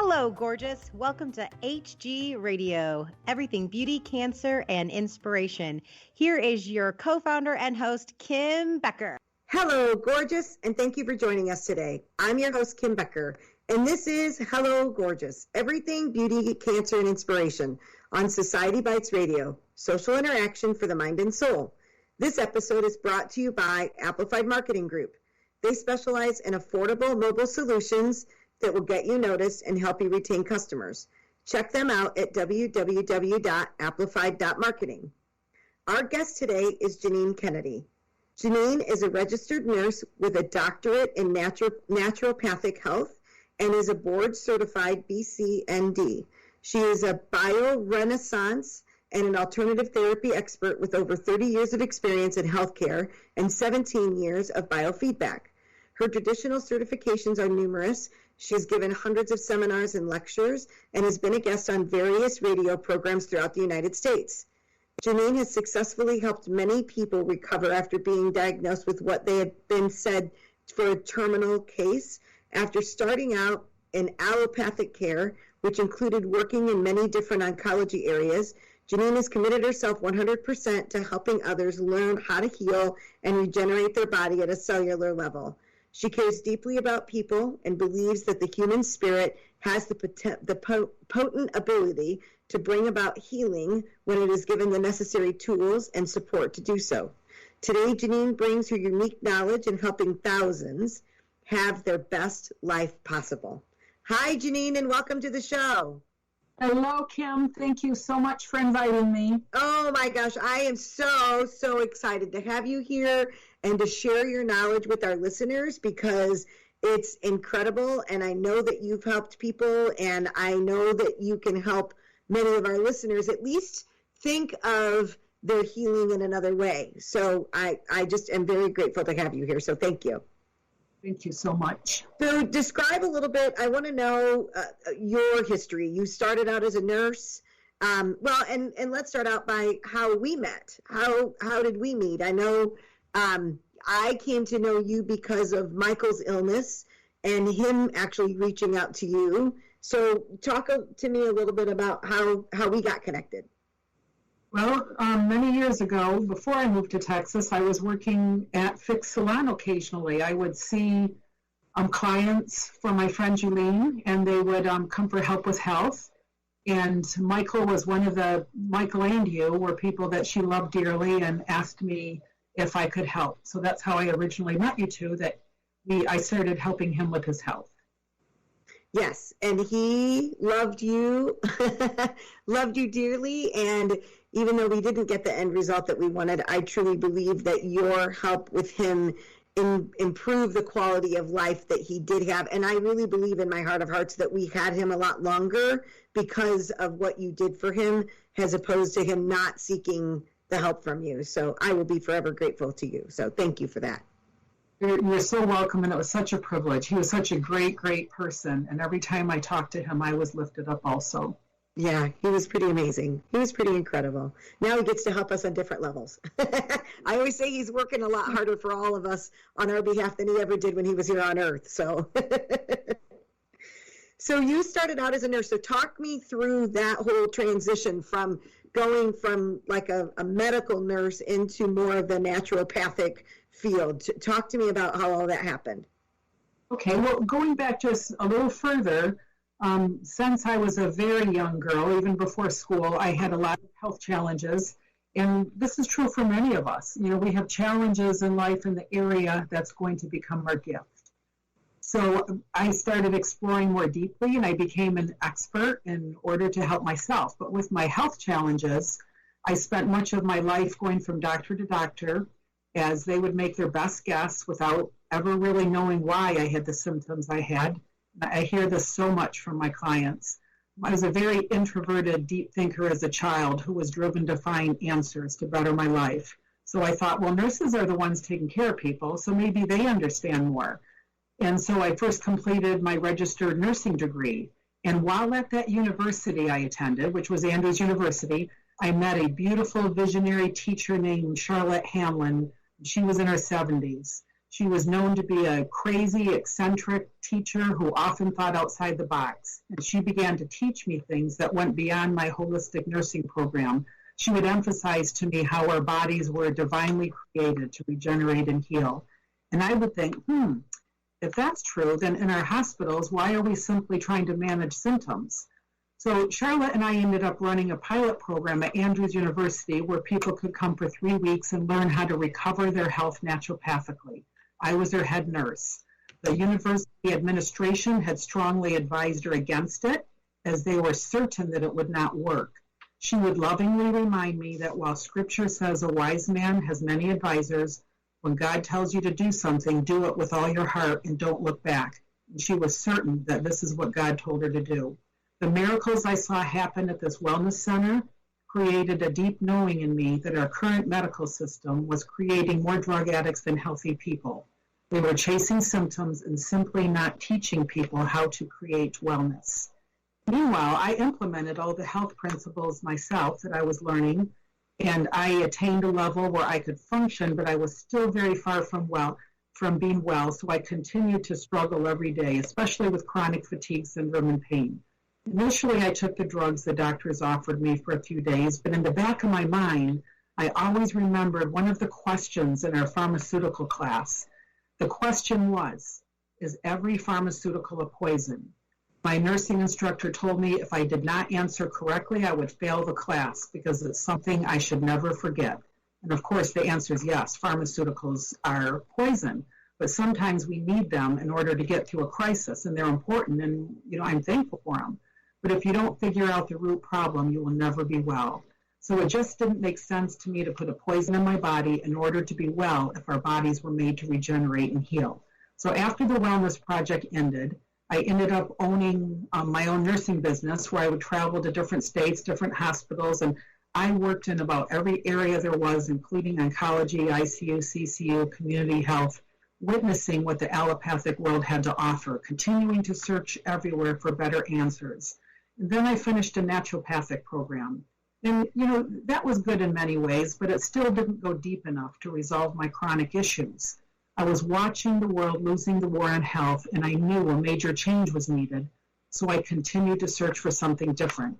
Hello, gorgeous. Welcome to HG Radio, everything beauty, cancer, and inspiration. Here is your co-founder and host, Kim Becker. Hello, gorgeous, and thank you for joining us today. I'm your host, Kim Becker, and this is Hello, Gorgeous, everything beauty, cancer, and inspiration on Society Bites Radio, social interaction for the mind and soul. This episode is brought to you by Amplified Marketing Group. They specialize in affordable mobile solutions that will get you noticed and help you retain customers. Check them out at www.amplified.marketing. Our guest today is Janine Kennedy. Janine is a registered nurse with a doctorate in Naturopathic Health and is a board-certified BCND. She is a BIORESONANCE and an alternative therapy expert with over 30 years of experience in healthcare and 17 years of biofeedback. Her traditional certifications are numerous. She has given hundreds of seminars and lectures and has been a guest on various radio programs throughout the United States. Janine has successfully helped many people recover after being diagnosed with what they had been said for a terminal case. After starting out in allopathic care, which included working in many different oncology areas, Janine has committed herself 100% to helping others learn how to heal and regenerate their body at a cellular level. She cares deeply about people and believes that the human spirit has the potent ability to bring about healing when it is given the necessary tools and support to do so. Today, Janine brings her unique knowledge in helping thousands have their best life possible. Hi, Janine, and welcome to the show. Hello, Kim. Thank you so much for inviting me. Oh my gosh, I am so excited to have you here and to share your knowledge with our listeners because it's incredible, and I know that you've helped people, and I know that you can help many of our listeners at least think of their healing in another way. So I just am very grateful to have you here, so thank you. Thank you so much. So describe a little bit, I want to know your history. You started out as a nurse. And let's start out by how we met. How did we meet? I know I came to know you because of Michael's illness and him actually reaching out to you. So talk to me a little bit about how we got connected. Well, many years ago, before I moved to Texas, I was working at Fix Salon occasionally. I would see clients for my friend Janine, and they would come for help with health. And Michael was Michael and you were people that she loved dearly and asked me if I could help. So that's how I originally met you two, I started helping him with his health. Yes, and he loved you, loved you dearly, and even though we didn't get the end result that we wanted, I truly believe that your help with him improved the quality of life that he did have. And I really believe in my heart of hearts that we had him a lot longer because of what you did for him, as opposed to him not seeking the help from you. So I will be forever grateful to you. So thank you for that. You're so welcome, and it was such a privilege. He was such a great Person, and every time I talked to him, I was lifted up also. Yeah, he was pretty amazing. He was pretty incredible. Now he gets to help us on different levels. I always say he's working a lot harder for all of us on our behalf than he ever did when he was here on Earth. So, so you started out as a nurse. So talk me through that whole transition from going from like a medical nurse into more of the naturopathic field. Talk to me about how all that happened. Okay, well, going back just a little further, since I was a very young girl, even before school, I had a lot of health challenges. And this is true for many of us. You know, we have challenges in life in the area that's going to become our gift. So I started exploring more deeply, and I became an expert in order to help myself. But with my health challenges, I spent much of my life going from doctor to doctor, as they would make their best guess without ever really knowing why I had the symptoms I had. I hear this so much from my clients. I was a very introverted, deep thinker as a child who was driven to find answers to better my life. So I thought, well, nurses are the ones taking care of people, so maybe they understand more. And so I first completed my registered nursing degree. And while at that university I attended, which was Andrews University, I met a beautiful visionary teacher named Charlotte Hamlin. She was in her 70s. She was known to be a crazy, eccentric teacher who often thought outside the box. And she began to teach me things that went beyond my holistic nursing program. She would emphasize to me how our bodies were divinely created to regenerate and heal. And I would think, if that's true, then in our hospitals, why are we simply trying to manage symptoms? So Charlotte and I ended up running a pilot program at Andrews University where people could come for 3 weeks and learn how to recover their health naturopathically. I was their head nurse. The university administration had strongly advised her against it, as they were certain that it would not work. She would lovingly remind me that while scripture says a wise man has many advisors, when God tells you to do something, do it with all your heart and don't look back. And she was certain that this is what God told her to do. The miracles I saw happen at this wellness center created a deep knowing in me that our current medical system was creating more drug addicts than healthy people. They were chasing symptoms and simply not teaching people how to create wellness. Meanwhile, I implemented all the health principles myself that I was learning, and I attained a level where I could function, but I was still very far from being well, so I continued to struggle every day, especially with chronic fatigue syndrome and pain. Initially, I took the drugs the doctors offered me for a few days, but in the back of my mind, I always remembered one of the questions in our pharmaceutical class. The question was, is every pharmaceutical a poison? My nursing instructor told me if I did not answer correctly, I would fail the class because it's something I should never forget. And of course, the answer is yes, pharmaceuticals are poison, but sometimes we need them in order to get through a crisis, and they're important, and I'm thankful for them. But if you don't figure out the root problem, you will never be well. So it just didn't make sense to me to put a poison in my body in order to be well if our bodies were made to regenerate and heal. So after the wellness project ended, I ended up owning my own nursing business where I would travel to different states, different hospitals, and I worked in about every area there was, including oncology, ICU, CCU, community health, witnessing what the allopathic world had to offer, continuing to search everywhere for better answers. And then I finished a naturopathic program. And, that was good in many ways, but it still didn't go deep enough to resolve my chronic issues. I was watching the world losing the war on health, and I knew a major change was needed, so I continued to search for something different.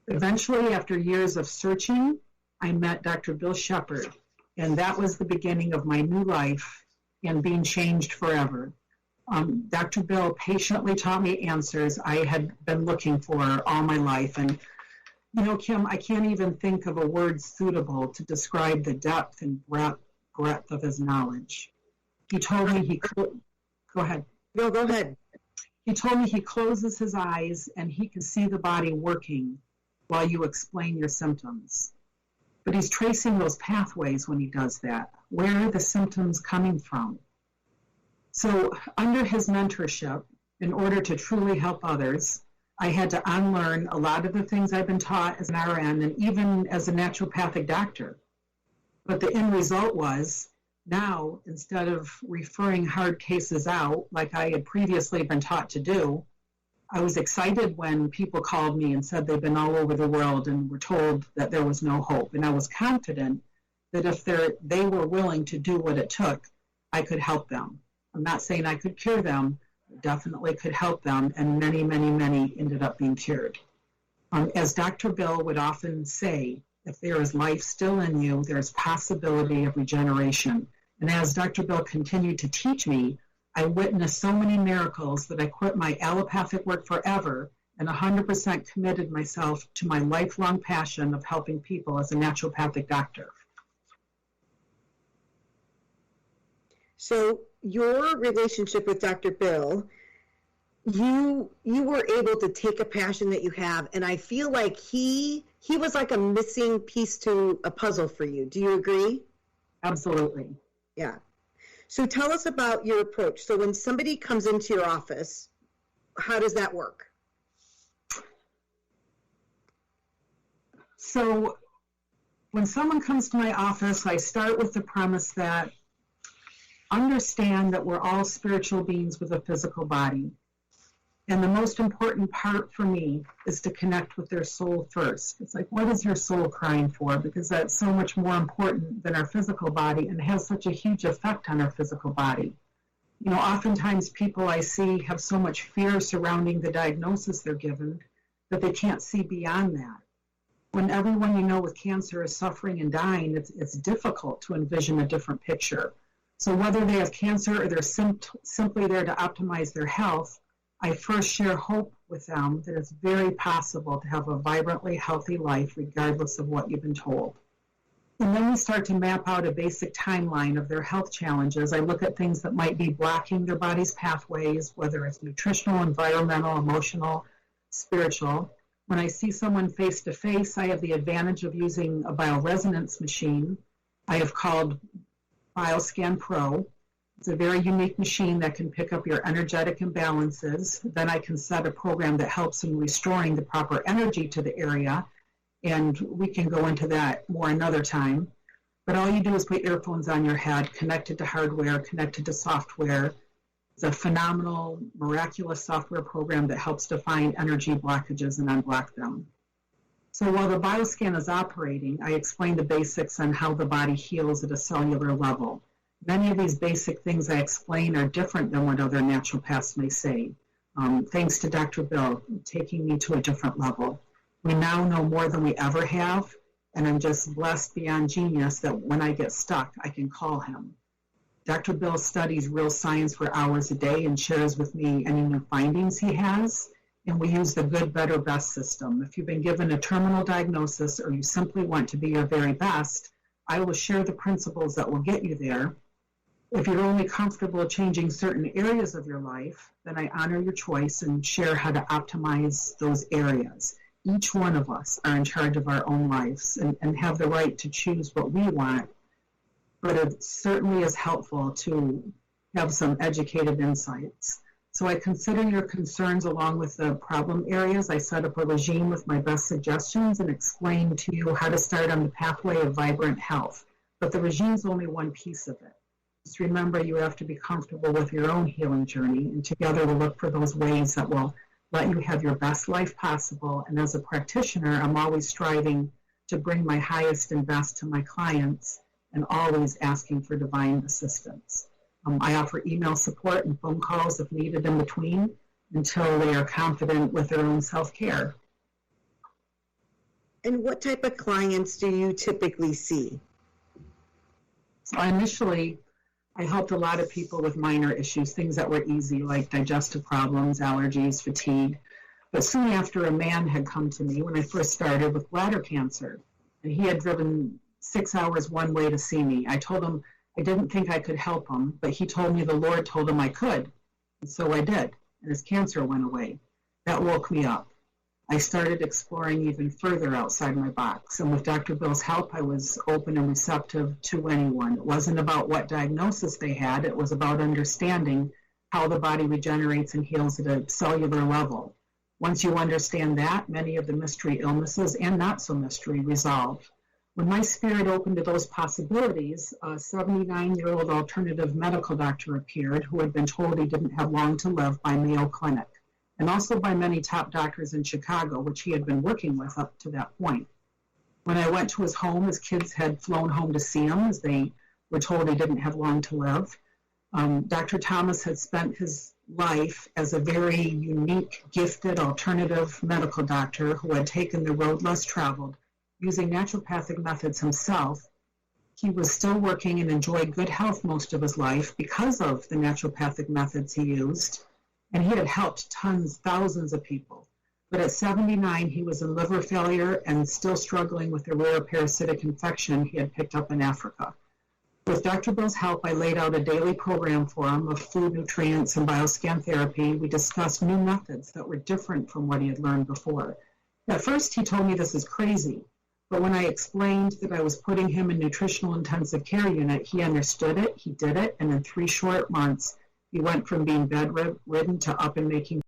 Eventually, after years of searching, I met Dr. Bill Shepard, and that was the beginning of my new life and being changed forever. Dr. Bill patiently taught me answers I had been looking for all my life. And, Kim, I can't even think of a word suitable to describe the depth and breadth of his knowledge. He told me go ahead. No, go ahead. He told me he closes his eyes and he can see the body working while you explain your symptoms. But he's tracing those pathways when he does that. Where are the symptoms coming from? So under his mentorship, in order to truly help others, I had to unlearn a lot of the things I've been taught as an RN and even as a naturopathic doctor. But the end result was now, instead of referring hard cases out like I had previously been taught to do, I was excited when people called me and said they'd been all over the world and were told that there was no hope. And I was confident that if they were willing to do what it took, I could help them. I'm not saying I could cure them, but definitely could help them, and many, many, many ended up being cured. As Dr. Bill would often say, if there is life still in you, there's possibility of regeneration. And as Dr. Bill continued to teach me, I witnessed so many miracles that I quit my allopathic work forever and 100% committed myself to my lifelong passion of helping people as a naturopathic doctor. So your relationship with Dr. Bill, you were able to take a passion that you have, and I feel like he was like a missing piece to a puzzle for you. Do you agree? Absolutely. Yeah. So tell us about your approach. So when somebody comes into your office, how does that work? So when someone comes to my office, I start with the premise that understand that we're all spiritual beings with a physical body. And the most important part for me is to connect with their soul first. It's like, what is your soul crying for? Because that's so much more important than our physical body and has such a huge effect on our physical body. You know, oftentimes people I see have so much fear surrounding the diagnosis they're given that they can't see beyond that. When everyone you know with cancer is suffering and dying, it's difficult to envision a different picture. So whether they have cancer or they're simply there to optimize their health, I first share hope with them that it's very possible to have a vibrantly healthy life regardless of what you've been told. And then we start to map out a basic timeline of their health challenges. I look at things that might be blocking their body's pathways, whether it's nutritional, environmental, emotional, spiritual. When I see someone face to face, I have the advantage of using a bioresonance machine I have called BioScan Pro. It's a very unique machine that can pick up your energetic imbalances. Then I can set a program that helps in restoring the proper energy to the area. And we can go into that more another time. But all you do is put earphones on your head, connected to hardware, connected to software. It's a phenomenal, miraculous software program that helps to find energy blockages and unblock them. So while the bioscan is operating, I explain the basics on how the body heals at a cellular level. Many of these basic things I explain are different than what other naturopaths may say. Thanks to Dr. Bill, taking me to a different level. We now know more than we ever have, and I'm just blessed beyond genius that when I get stuck, I can call him. Dr. Bill studies real science for hours a day and shares with me any new findings he has, and we use the good, better, best system. If you've been given a terminal diagnosis or you simply want to be your very best, I will share the principles that will get you there. If you're only comfortable changing certain areas of your life, then I honor your choice and share how to optimize those areas. Each one of us are in charge of our own lives and have the right to choose what we want, but it certainly is helpful to have some educated insights. So I consider your concerns along with the problem areas. I set up a regime with my best suggestions and explain to you how to start on the pathway of vibrant health. But the regime is only one piece of it. Just remember, you have to be comfortable with your own healing journey, and together we'll look for those ways that will let you have your best life possible. And as a practitioner, I'm always striving to bring my highest and best to my clients and always asking for divine assistance. I offer email support and phone calls if needed in between until they are confident with their own self-care. And what type of clients do you typically see? So I helped a lot of people with minor issues, things that were easy, like digestive problems, allergies, fatigue. But soon after, a man had come to me when I first started with bladder cancer, and he had driven 6 hours one way to see me. I told him I didn't think I could help him, but he told me the Lord told him I could. And so I did, and his cancer went away. That woke me up. I started exploring even further outside my box. And with Dr. Bill's help, I was open and receptive to anyone. It wasn't about what diagnosis they had. It was about understanding how the body regenerates and heals at a cellular level. Once you understand that, many of the mystery illnesses and not so mystery resolve. When my spirit opened to those possibilities, a 79-year-old alternative medical doctor appeared who had been told he didn't have long to live by Mayo Clinic, and also by many top doctors in Chicago, which he had been working with up to that point. When I went to his home, his kids had flown home to see him as they were told he didn't have long to live. Dr. Thomas had spent his life as a very unique, gifted, alternative medical doctor who had taken the road less traveled, using naturopathic methods himself. He was still working and enjoyed good health most of his life because of the naturopathic methods he used. And he had helped thousands of people. But at 79, he was in liver failure and still struggling with a rare parasitic infection he had picked up in Africa. With Dr. Bill's help, I laid out a daily program for him of food, nutrients, and bioscan therapy. We discussed new methods that were different from what he had learned before. At first, he told me this is crazy. But when I explained that I was putting him in nutritional intensive care unit, he understood it, he did it, and in 3 short months, he went from being bedridden to up and making